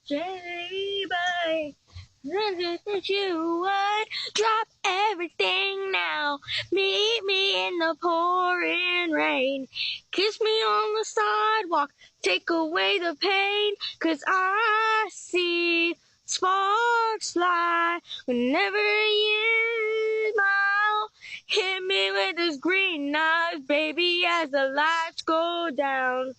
gently by. That you would drop everything now. Meet me in the pouring rain. Kiss me on the sidewalk. Take away the pain. 'Cause I see sparks fly whenever you smile. Hit me with this green knife, baby, as the lights go down.